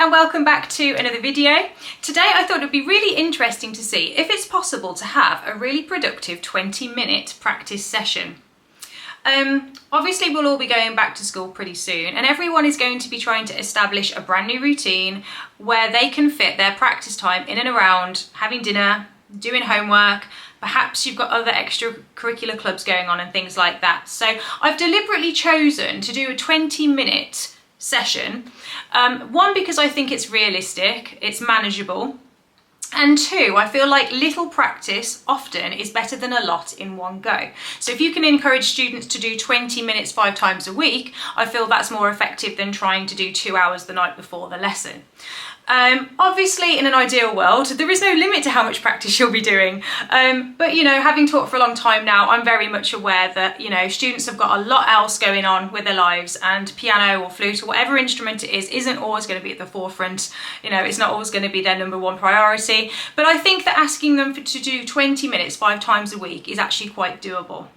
and welcome back to another video. Today I thought it would be really interesting to see if it's possible to have a really productive 20-minute practice session. Obviously we'll all be going back to school pretty soon and everyone is going to be trying to establish a brand new routine where they can fit their practice time in and around having dinner, doing homework. Perhaps you've got other extracurricular clubs going on and things like that. So I've deliberately chosen to do a 20-minute session. One, because I think it's realistic, it's manageable. And two, I feel like little practice often is better than a lot in one go. So if you can encourage students to do 20 minutes 5 times a week, I feel that's more effective than trying to do 2 hours the night before the lesson. Obviously in an ideal world there is no limit to how much practice you'll be doing, but you know, having taught for a long time now, I'm very much aware that, you know, students have got a lot else going on with their lives, and piano or flute or whatever instrument it is isn't always going to be at the forefront. You know, it's not always going to be their #1 priority, but I think that asking them to do 20 minutes 5 times a week is actually quite doable.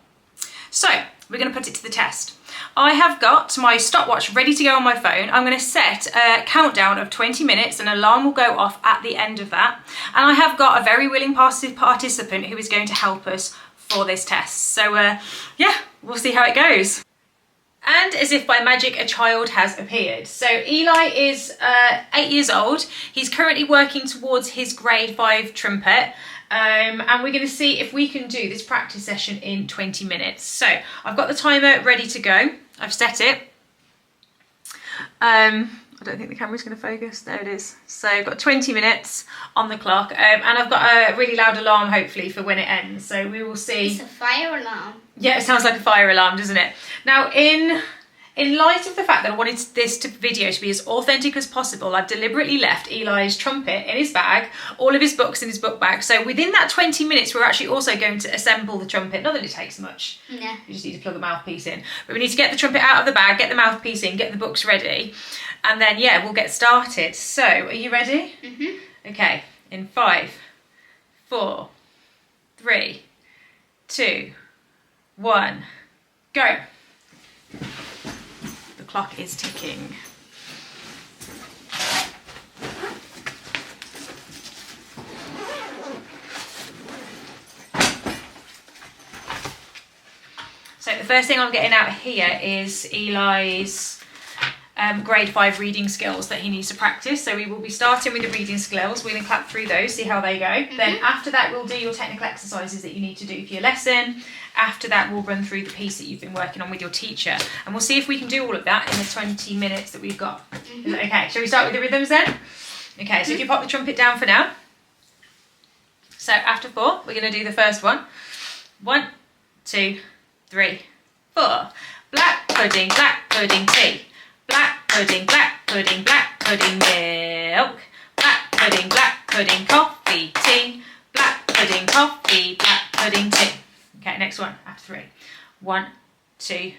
So we're going to put it to the test. I have got my stopwatch ready to go on my phone. I'm going to set a countdown of 20 minutes. An alarm will go off at the end of that. And I have got a very willing participant who is going to help us for this test. So yeah, we'll see how it goes. And as if by magic, a child has appeared. So Eli is 8 years old. He's currently working towards his grade 5 trumpet. And we're going to see if we can do this practice session in 20 minutes. So I've got the timer ready to go. I've set it. I don't think the camera's going to focus. There it is. So I've got 20 minutes on the clock, and I've got a really loud alarm hopefully for when it ends. So we will see. It's a fire alarm. Yeah, it sounds like a fire alarm, doesn't it? Now, in light of the fact that I wanted this video to be as authentic as possible, I've deliberately left Eli's trumpet in his bag, all of his books in his book bag. So within that 20 minutes, we're actually also going to assemble the trumpet. Not that it takes much. No. You just need to plug a mouthpiece in. But we need to get the trumpet out of the bag, get the mouthpiece in, get the books ready. And then, yeah, we'll get started. So, are you ready? Mm-hmm. Okay, in 5, 4, 3, 2, 1, go. The clock is ticking. So the first thing I'm getting out here is Eli's grade 5 reading skills that he needs to practice. So we will be starting with the reading skills. We're going to clap through those, see how they go. Mm-hmm. Then after that we'll do your technical exercises that you need to do for your lesson. After that we'll run through the piece that you've been working on with your teacher, and we'll see if we can do all of that in the 20 minutes that we've got. Mm-hmm. Is that okay? Shall we start with the rhythms then? Okay, so if you pop the trumpet down for now. So after 4 we're going to do the first one. 1, 2, 3, 4. Black pudding, tea. Black pudding, black pudding, milk. Black pudding, coffee, tea. Black pudding, coffee, black pudding, tea. Okay, next one, after 3. 1, 2,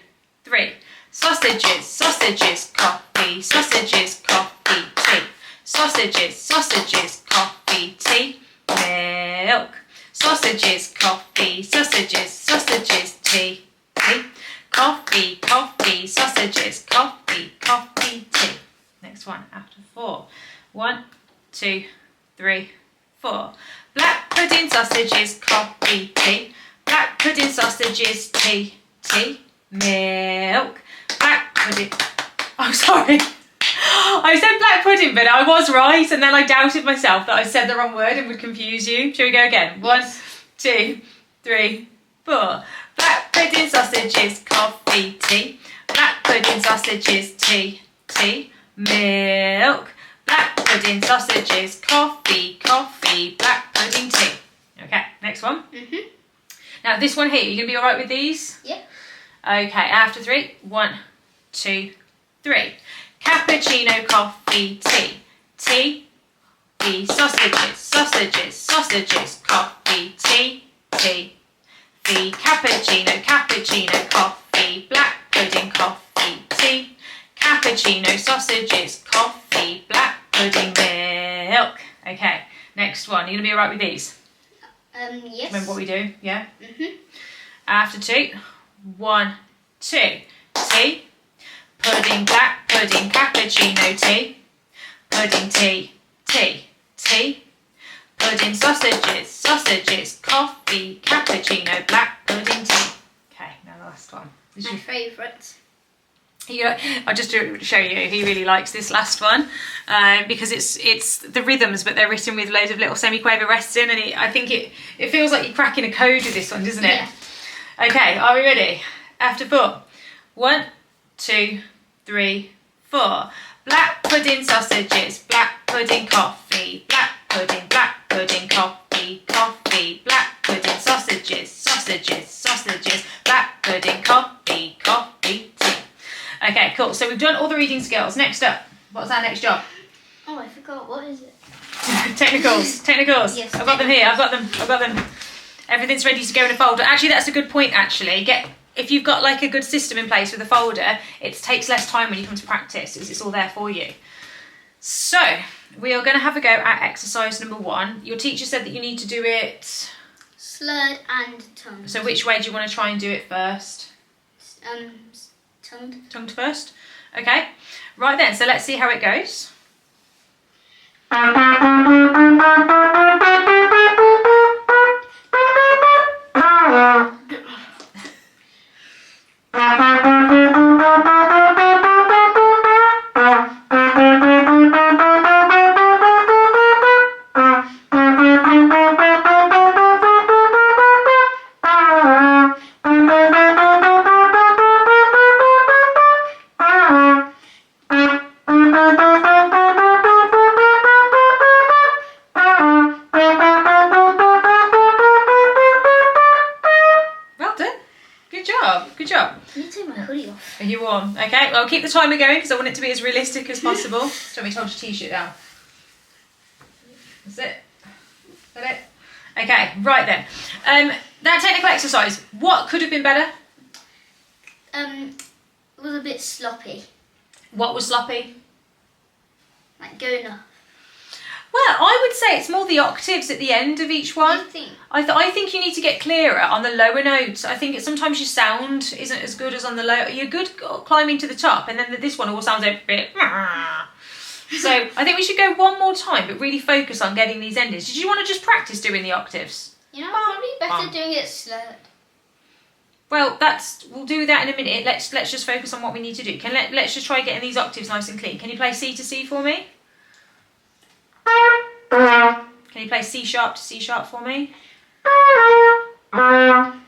3. Sausages, coffee, coffee, tea. Sausages, coffee, tea, milk. Sausages, coffee, tea, tea. Coffee, sausages, coffee, tea. Next one, after 4. 1, 2, 3, 4. Black pudding, sausages, coffee, tea. Black pudding, sausages, tea, milk. Black pudding. Oh, sorry. I said black pudding, but I was right, and then I doubted myself that I said the wrong word and would confuse you. Shall we go again? 1, 2, 3, 4. Black pudding, sausages, coffee, tea. Black pudding, sausages, tea, milk. Black pudding, sausages, coffee, black pudding, tea. Okay, next one. Mm-hmm. Now this one here, you going to be all right with these? Yeah. Okay, after 3. 1, 2, 3. Cappuccino, coffee, tea. Sausages, coffee, tea. Cappuccino, coffee, black pudding, coffee, tea. Cappuccino, sausages, coffee, black pudding, milk. Okay, next one. Are you going to be alright with these? Yes. Remember what we do? Yeah? Mm-hmm. After 2. 1, 2. Tea. Pudding, black pudding, cappuccino, tea. pudding, tea, tea, tea. Pudding, sausages, sausages, coffee, cappuccino, black pudding, tea. Okay, now the last one. My favourite. I'll just show you. He really likes this last one because it's the rhythms, but they're written with loads of little semiquaver rests in, and I think it feels like you're cracking a code with this one, doesn't it? Yeah. Okay, are we ready? After 4. 1, 2, 3, 4. Black pudding, sausages, black pudding, coffee, black pudding, coffee, coffee, black pudding, sausages, sausages, sausages, black pudding, coffee, coffee, tea. Okay, cool. So we've done all the reading skills. Next up, what's our next job? Oh, I forgot. What is it? Technicals. Yes. I've got them here. I've got them. Everything's ready to go in a folder. Actually, that's a good point. Actually, if you've got like a good system in place with a folder, it takes less time when you come to practice. It's all there for you. So we are going to have a go at exercise number 1. Your teacher said that you need to do it slurred and tongued. So which way do you want to try and do it first? Tongued. Tongued first? Okay. Right then, so let's see how it goes. Okay, well, I'll keep the timer going because I want it to be as realistic as possible. So let me hold your t-shirt down. That's it. Is that it? Okay, right then. That technical exercise, what could have been better? It was a bit sloppy. What was sloppy? Like going up. Well, I would say it's more the octaves at the end of each one. What do you think? I think you need to get clearer on the lower notes. I think sometimes your sound isn't as good as on the low. You're good climbing to the top, and then this one all sounds a bit. So I think we should go one more time, but really focus on getting these endings. Did you want to just practice doing the octaves? You know, probably better doing it slurred. Well, we'll do that in a minute. Let's just focus on what we need to do. Let's just try getting these octaves nice and clean. Can you play C to C for me? Can you play C sharp to C sharp for me? Can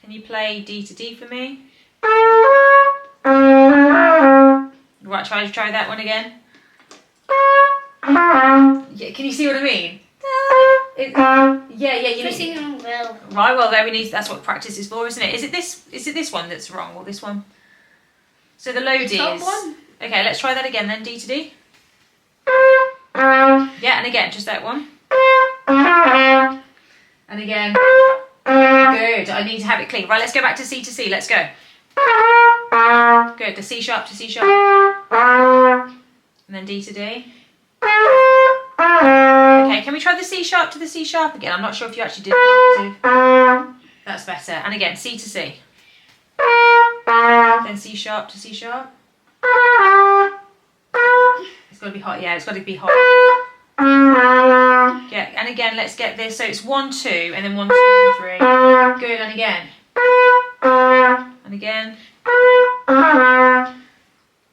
you play D to D for me? Right, try that one again. Yeah, can you see what I mean? Yeah, you need. Well. Right, well, that's what practice is for, isn't it? Is it this one that's wrong, or this one? So the low D top is. one. Okay, let's try that again then. D to D. Yeah, and again, just that one. And again. Good. I need to have it clean. Right, let's go back to C to C. Let's go. Good. The C sharp to C sharp. And then D to D. Okay, can we try the C sharp to the C sharp again? I'm not sure if you actually did that. That's better. And again, C to C. Then C sharp to C sharp. It's got to be hot. Yeah, it's got to be hot. Yeah, and again, let's get this. So it's 1, 2, and then 1, 2, 3. Good, and again. And again.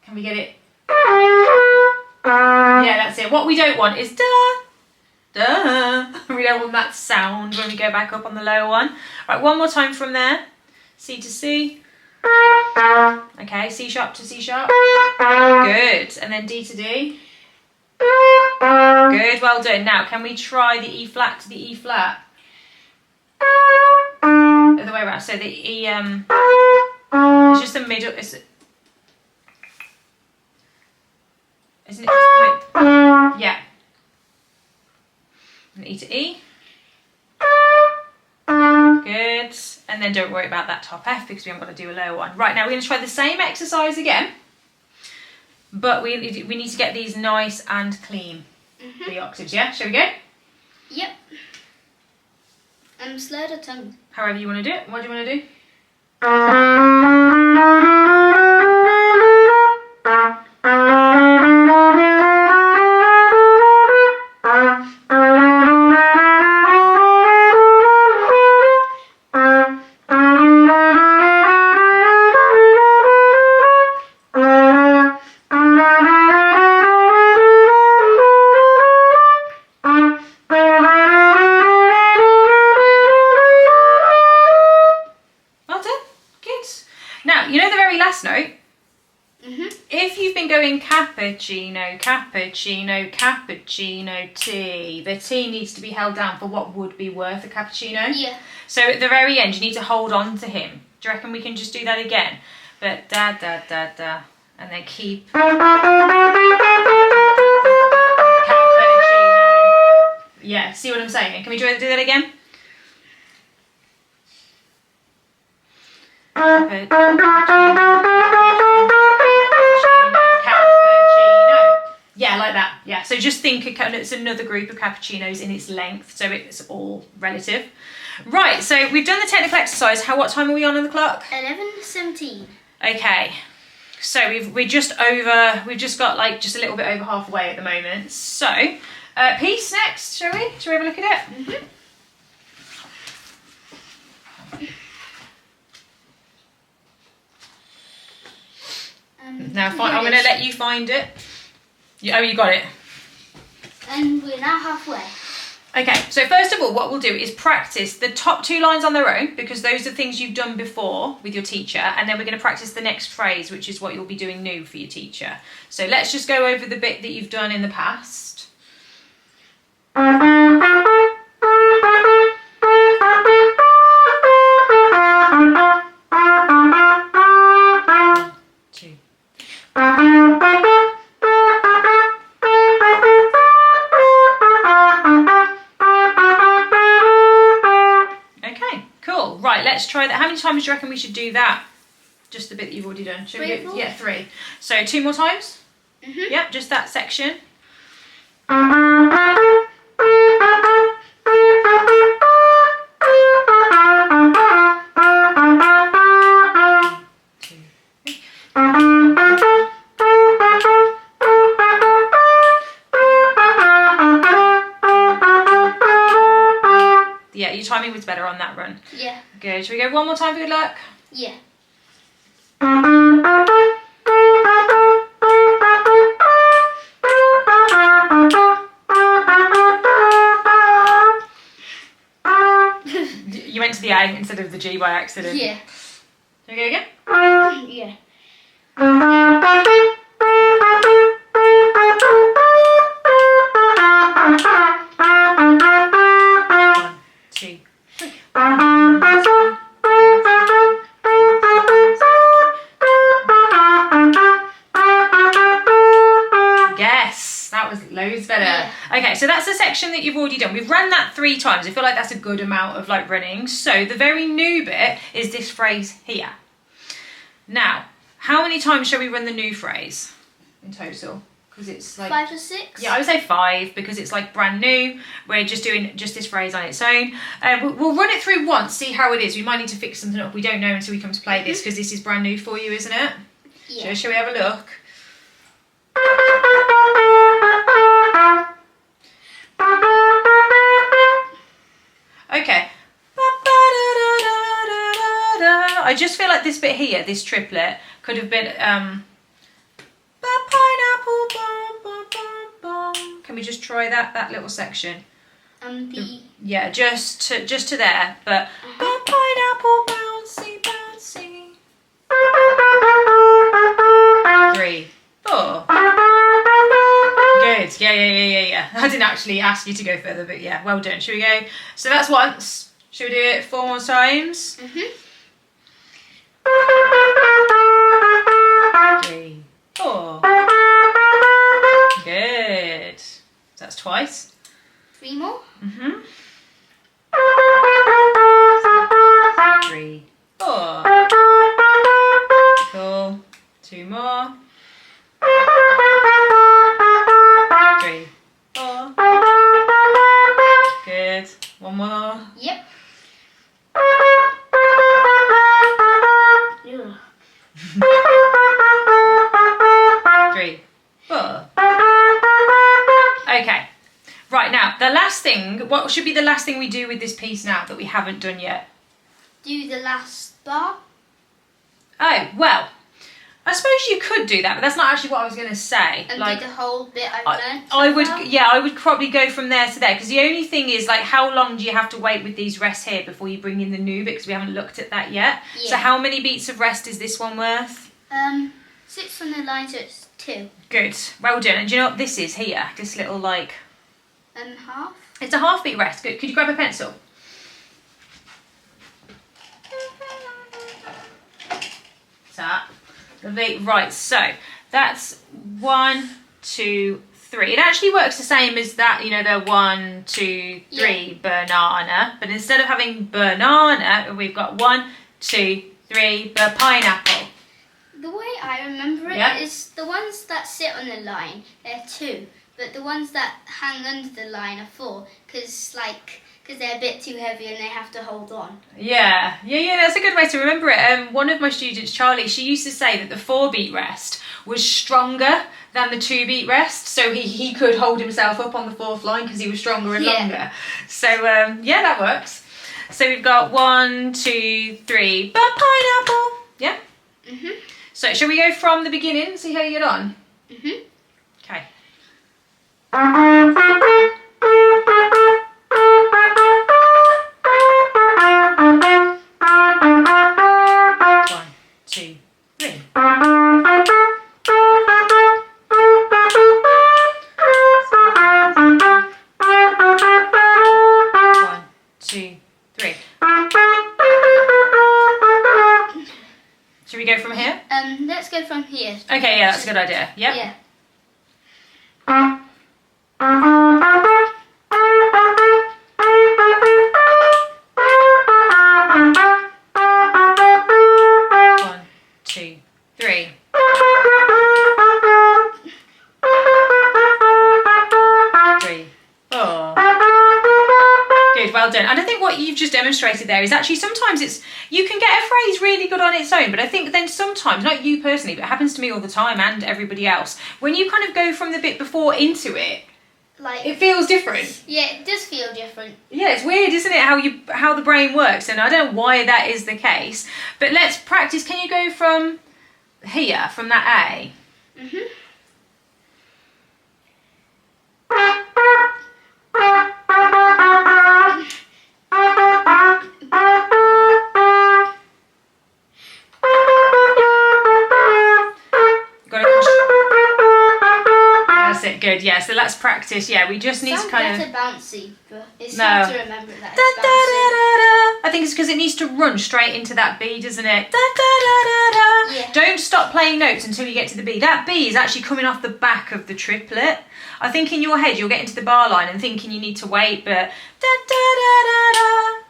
Can we get it? Yeah, that's it. What we don't want is da, da. We don't want that sound when we go back up on the lower one. Right, one more time from there. C to C. Okay, C sharp to C sharp. Good, and then D to D. Good, well done. Now, can we try the E flat to the E flat? Other way around. So the E, it's just the middle. Isn't it just the middle? Yeah. And E to E. Good. And then don't worry about that top F because we haven't got to do a lower one. Right, now we're going to try the same exercise again. But we need to get these nice and clean. The octaves, yeah? Shall we go? Yep. Slurred or tongue? However you want to do it. What do you want to do? cappuccino, cappuccino, cappuccino, tea. The T needs to be held down for what would be worth a cappuccino. Yeah. So at the very end, you need to hold on to him. Do you reckon we can just do that again? But da da da da, and then keep cappuccino. Yeah, see what I'm saying? Can we do that again? Cappuccino. Yeah, like that. Yeah, so just think it's another group of cappuccinos in its length, so it's all relative. Right, so we've done the technical exercise. What time are we on the clock? 11:17. Okay, so we've just got like just a little bit over halfway at the moment. So, piece next, shall we? Shall we have a look at it? Mm-hmm. Now, I'm going to let you find it. Oh, you got it. And we're now halfway. Okay, so first of all, what we'll do is practice the top 2 lines on their own, because those are things you've done before with your teacher, and then we're going to practice the next phrase, which is what you'll be doing new for your teacher. So let's just go over the bit that you've done in the past. 2. Okay, cool. Right, let's try that. How many times do you reckon we should do that? Just the bit that you've already done. Should we do? Yeah, 3. So 2 more times? Mm-hmm. Yep, just that section. 2. Yeah, your timing was better on that run. Yeah. Good. Should we go one more time for good luck? Yeah. 2. You went to the A instead of the G by accident. Yeah. Shall we go again? Yeah. 1, 2, 3. Yes, that was loads better. Yeah. Okay, so that's the section that you've already done. We've run that 3 times. I feel like that's a good amount of like running. So the very new bit is this phrase here. Now, how many times shall we run the new phrase in total? Because it's like 5 or 6. Yeah, I would say 5 because it's like brand new. We're just doing just this phrase on its own. We'll run it through once, see how it is. We might need to fix something up. We don't know until we come to play this because this is brand new for you, isn't it? Yeah. Shall we have a look? Okay. I just feel like this bit here, this triplet, could have been pineapple, can we just try that little section? Yeah, just to there, but pineapple bouncy bouncy. 3, 4. Good. Yeah. I didn't actually ask you to go further, but yeah, well done. Should we go? So that's once. Should we do it 4 more times? 3, 4. Good. So that's twice. 3 more. 3, 4. Cool. 2 more. 3, 4. Good. 1 more. Yep. Ugh. 3, 4. Okay. Right, now, the last thing, what should be the last thing we do with this piece now that we haven't done yet? Do the last bar. Oh, well, I suppose you could do that, but that's not actually what I was going to say. And like, do the whole bit I've learned. I would probably go from there to there, because the only thing is, like, how long do you have to wait with these rests here before you bring in the new bit, because we haven't looked at that yet. Yeah. So how many beats of rest is this one worth? 6 on the line, so it's 2. Good. Well done. And do you know what this is here? This little like... Half. It's a half beat rest. Good. Could you grab a pencil? That. Lovely. Right, so that's 1, 2, 3. It actually works the same as that, you know, the 1, 2, 3 banana. But instead of having banana, we've got 1, 2, 3 pineapple. The way I remember it is the ones that sit on the line, they're 2. But the ones that hang under the line are 4. Because they're a bit too heavy and they have to hold on. Yeah, that's a good way to remember it. One of my students, Charlie, she used to say that the 4-beat rest was stronger than the 2-beat rest, so he could hold himself up on the 4th line because he was stronger and longer. So that works. So we've got 1, 2, 3, pineapple. Yeah? Mhm. So shall we go from the beginning, see how you get on? Mhm. Okay. 2, 3. 1, 2, 3. Should we go from here? Let's go from here. Okay, yeah, that's a good idea. Yep. Yeah. 1, 2, 3. 3, 4. Good, well done. And I think what you've just demonstrated there is actually sometimes you can get a phrase really good on its own, but I think then sometimes, not you personally, but it happens to me all the time and everybody else, when you kind of go from the bit before into it, it feels different. Yeah, it does feel different. Yeah, it's weird, isn't it, how the brain works, and I don't know why that is the case. But let's practice. Can you go from here, from that A? Mhm. That's it, good, yeah, so let's practice. Yeah, we just need to kind of... bouncy, but it's hard to remember that it's bouncy. I think it's because it needs to run straight into that B, doesn't it? Yeah. Don't stop playing notes until you get to the B. That B is actually coming off the back of the triplet. I think in your head you'll get into the bar line and thinking you need to wait, but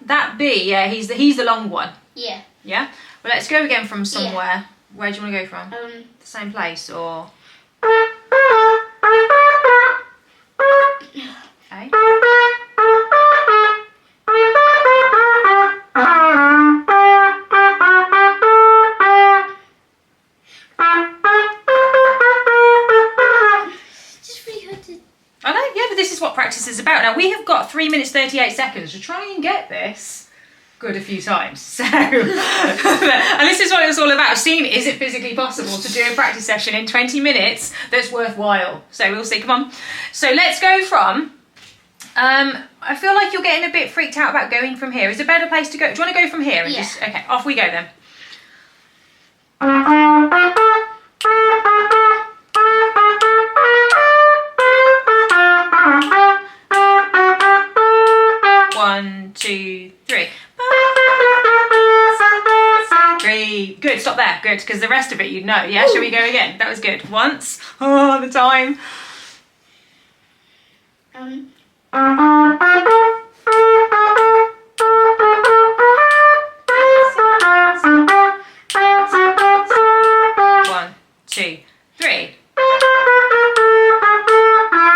that B, yeah, he's the long one. Yeah. Yeah? Well, let's go again from somewhere. Yeah. Where do you want to go from? The same place, or... Okay. I know, yeah, but this is what practice is about. Now, we have got 3 minutes 38 seconds to try and get this good a few times. So, and this is what it's all about, seeing is it physically possible to do a practice session in 20 minutes that's worthwhile. So we'll see, come on. So let's go from, I feel like you're getting a bit freaked out about going from here. Is a better place to go? Do you want to go from here? And just, okay, off we go then. One, 2, 3. 3. Good, stop there. Good, because the rest of it you'd know. Yeah, shall we go again? That was good. Once. Oh, the time. One, 2, 3.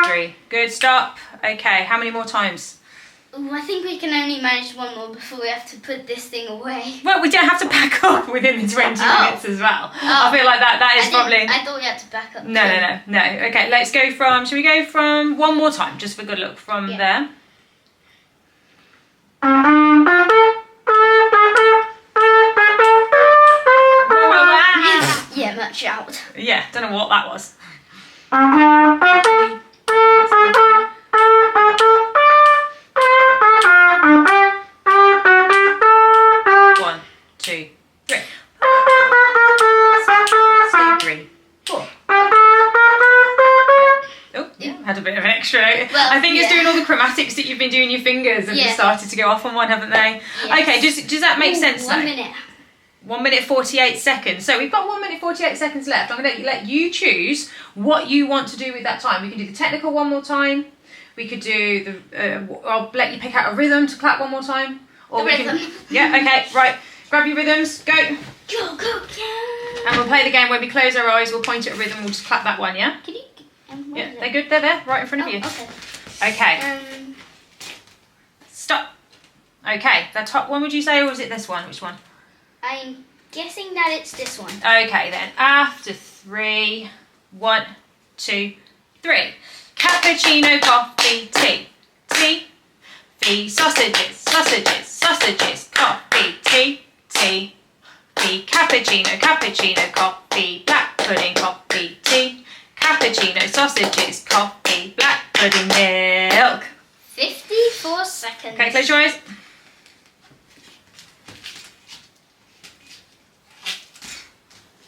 3. Good, stop. Okay, how many more times? Ooh, I think we can only manage one more before we have to put this thing away. Well, we don't have to back up within the 20 minutes as well. I feel like that is probably... I thought we had to back up. No. Okay, let's go from... Shall we go from one more time, just for good luck, from there? Yeah, much out. Yeah, don't know what that was. 1, 2, 3. 3, 4. had a bit of an extra. Well, I think it's doing all the chromatics that you've been doing your fingers and just started to go off on one, haven't they? Yes. Okay, does that make sense now? 1 minute. 1 minute 48 seconds. So we've got 1 minute 48 seconds left. I'm going to let you choose what you want to do with that time. We can do the technical one more time. We could do the. I'll let you pick out a rhythm to clap one more time. Or The rhythm. Yeah. Okay. Right. Grab your rhythms. Go. Go, go, go. And we'll play the game where we close our eyes. We'll point at a rhythm. We'll just clap that one. Yeah. Can you? Yeah. They're good. They're there, right in front of you. Okay. Okay. Stop. Okay. The top one. Would you say, or was it this one? Which one? I'm guessing that it's this one. Okay then, after 3, 1, 2, 3. Cappuccino, coffee, tea, tea, fee, sausages, sausages, sausages, coffee, tea, tea, fee, cappuccino, cappuccino, coffee, black pudding, coffee, tea, cappuccino, sausages, coffee, black pudding, milk. 54 seconds. Okay, close your eyes.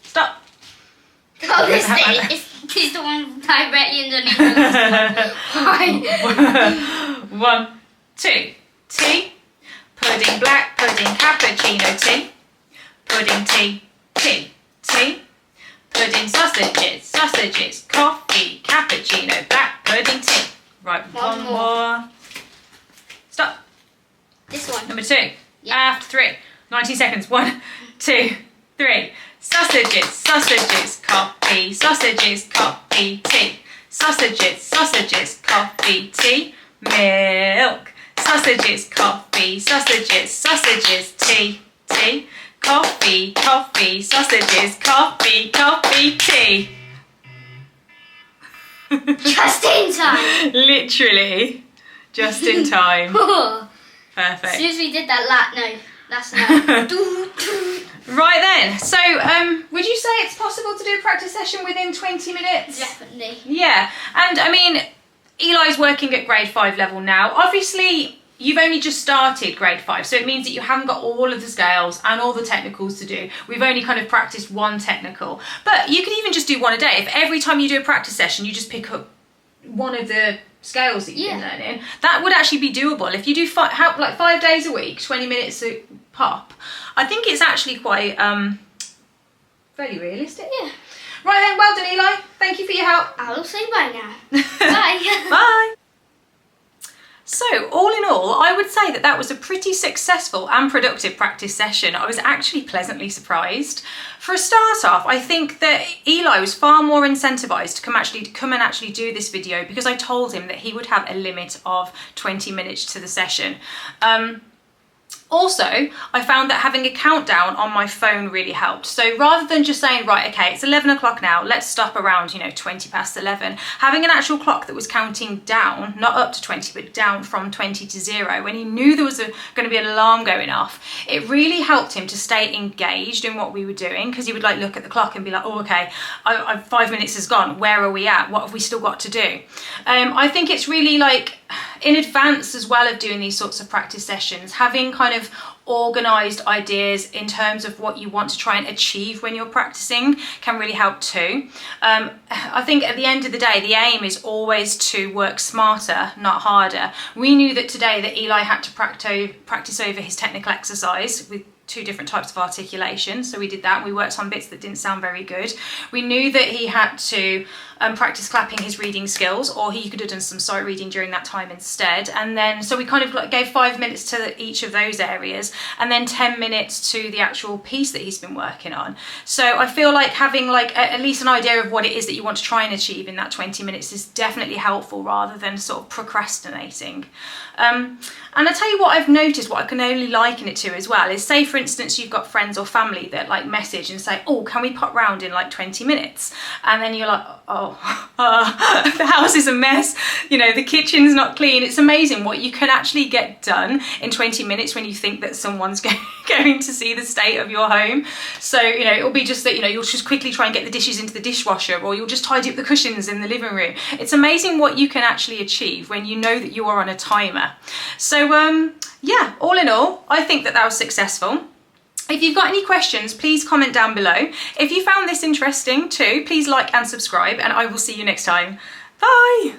Stop. Oh, this is the one directly underneath the last one. 1, 2. Tea. Pudding, black pudding, cappuccino, tea. Pudding, tea, tea, tea. Pudding, sausages, sausages, coffee, cappuccino, black pudding, tea. Right, one more. Stop. This one. Number 2. Yep. After 3. 19 seconds. 1, 2, 3. Sausages, sausages, coffee, sausages, coffee, tea. Sausages, sausages, coffee, tea, milk. Sausages, coffee, sausages, sausages, tea, tea. Coffee, coffee, sausages, coffee, coffee, tea. Just in time. Literally, just in time. Perfect. As soon as we did that that's not. Right then, so would you say it's possible to do a practice session within 20 minutes? Definitely. Yeah, and I mean, Eli's working at grade 5 level now. Obviously, you've only just started grade 5, so it means that you haven't got all of the scales and all the technicals to do. We've only kind of practiced one technical, but you could even just do one a day. If every time you do a practice session, you just pick up one of the scales that you've been learning, that would actually be doable. If you do 5 days a week, 20 minutes a pop, I think it's actually quite fairly realistic. Yeah. Right then, well done Eli. Thank you for your help. I'll say bye now. Bye. Bye. So, all in all, I would say that that was a pretty successful and productive practice session. I was actually pleasantly surprised. For a start off, I think that Eli was far more incentivised to come and actually do this video because I told him that he would have a limit of 20 minutes to the session. Also, I found that having a countdown on my phone really helped. So rather than just saying, right, okay, it's 11 o'clock now, let's stop around, 20 past 11, having an actual clock that was counting down, not up to 20, but down from 20 to 0, when he knew there was going to be an alarm going off, it really helped him to stay engaged in what we were doing, because he would look at the clock and be like, oh, okay, 5 minutes has gone, where are we at? What have we still got to do? I think it's really in advance as well of doing these sorts of practice sessions, having kind of organised ideas in terms of what you want to try and achieve when you're practicing can really help too. I think at the end of the day, the aim is always to work smarter, not harder. We knew that today that Eli had to practice over his technical exercise with 2 different types of articulation, so we did that. We worked on bits that didn't sound very good. We knew that he had to practice clapping his reading skills, or he could have done some sight reading during that time instead. And then, so we kind of gave 5 minutes to each of those areas, and then 10 minutes to the actual piece that he's been working on. So I feel like having at least an idea of what it is that you want to try and achieve in that 20 minutes is definitely helpful, rather than sort of procrastinating. And I tell you what I've noticed, what I can only liken it to as well, is say for instance you've got friends or family that message and say, oh, can we pop round in 20 minutes? And then you're like, oh, the house is a mess, the kitchen's not clean. It's amazing what you can actually get done in 20 minutes when you think that someone's going to see the state of your home. So, it'll be just that, you'll just quickly try and get the dishes into the dishwasher, or you'll just tidy up the cushions in the living room. It's amazing what you can actually achieve when you know that you are on a timer. So, yeah, all in all, I think that was successful. If you've got any questions, please comment down below. If you found this interesting too, please like and subscribe, and I will see you next time. Bye!